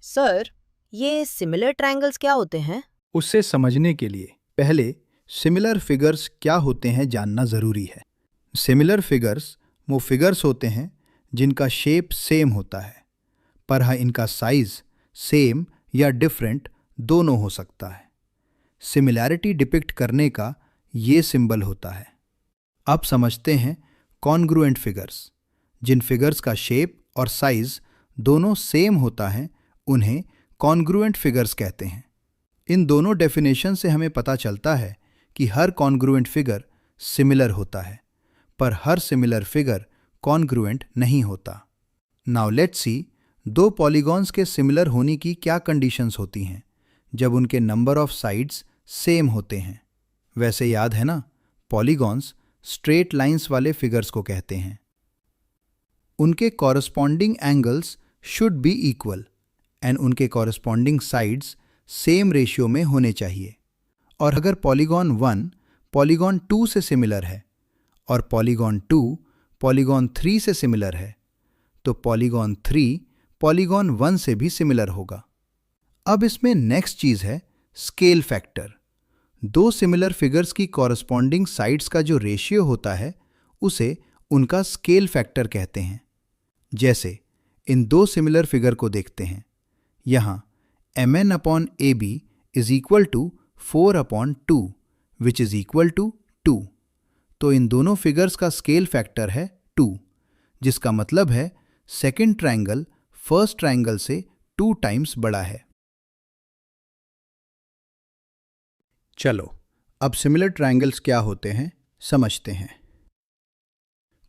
Sir, ये similar triangles क्या होते हैं? उससे समझने के लिए पहले सिमिलर फिगर्स क्या होते हैं जानना ज़रूरी है। सिमिलर फिगर्स वो फिगर्स होते हैं जिनका शेप सेम होता है, पर हाँ इनका साइज सेम या डिफरेंट दोनों हो सकता है। सिमिलैरिटी डिपिक्ट करने का ये सिंबल होता है। अब समझते हैं कॉन्ग्रुएंट फिगर्स। जिन फिगर्स का शेप और साइज दोनों सेम होता है उन्हें कॉन्ग्रुएंट फिगर्स कहते हैं। इन दोनों डेफिनेशन से हमें पता चलता है कि हर कॉन्ग्रुएंट फिगर सिमिलर होता है, पर हर सिमिलर फिगर कॉन्ग्रुएंट नहीं होता। नाउ लेट्स सी दो पॉलीगॉन्स के सिमिलर होने की क्या कंडीशंस होती हैं जब उनके नंबर ऑफ साइड्स सेम होते हैं। वैसे याद है ना, पॉलीगॉन्स स्ट्रेट लाइंस वाले फिगर्स को कहते हैं। उनके corresponding angles should be equal and उनके कॉरस्पॉन्डिंग साइड्स सेम रेशियो में होने चाहिए। और अगर पॉलीगॉन 1 पॉलीगॉन 2 से सिमिलर है और पॉलीगॉन 2 पॉलीगॉन 3 से सिमिलर है, तो पॉलीगॉन 3 पॉलीगॉन 1 से भी सिमिलर होगा। अब इसमें नेक्स्ट चीज है स्केल फैक्टर। दो सिमिलर फिगर्स की कॉरस्पॉन्डिंग साइड्स का जो रेशियो होता है उसे उनका स्केल फैक्टर कहते हैं। जैसे इन दो सिमिलर फिगर को देखते हैं, यहां mn/ab is equal to 4/2 which is equal to 2। तो इन दोनों फिगर्स का स्केल फैक्टर है 2, जिसका मतलब है सेकेंड ट्रायंगल फर्स्ट ट्रायंगल से 2 टाइम्स बड़ा है। चलो अब सिमिलर ट्रायंगल्स क्या होते हैं समझते हैं।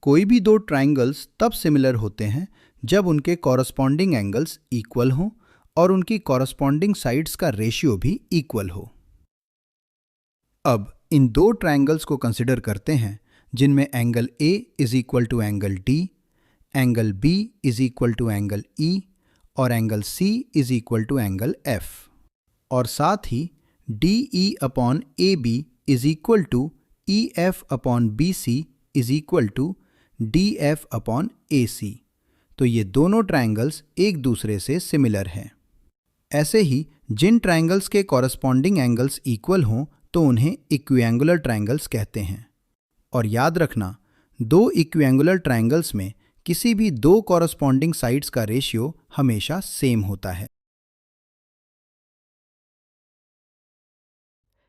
कोई भी दो ट्रायंगल्स तब सिमिलर होते हैं जब उनके कॉरस्पॉन्डिंग एंगल्स इक्वल हों और उनकी कॉरस्पॉन्डिंग साइड्स का रेशियो भी इक्वल हो। अब इन दो ट्रायंगल्स को कंसिडर करते हैं जिनमें angle A is equal to angle D, angle B is equal to angle E और angle C is equal to angle F। और साथ ही DE/AB is equal to EF/BC is equal to DF/AC। तो ये दोनों ट्रायंगल्स एक दूसरे से सिमिलर हैं। ऐसे ही जिन ट्रायंगल्स के कॉरस्पॉन्डिंग एंगल्स इक्वल हों तो उन्हें इक्विएंगुलर ट्रायंगल्स कहते हैं। और याद रखना, दो इक्विएंगुलर ट्रायंगल्स में किसी भी दो कॉरस्पॉन्डिंग साइड्स का रेशियो हमेशा सेम होता है।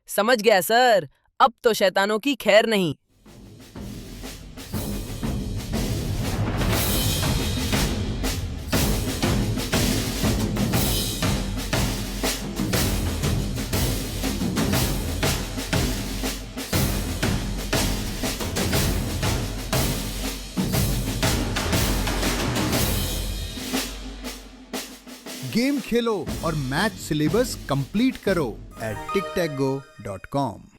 समझ गया सर, अब तो शैतानों की खैर नहीं। गेम खेलो और मैथ सिलेबस कंप्लीट करो at tictacgo.com।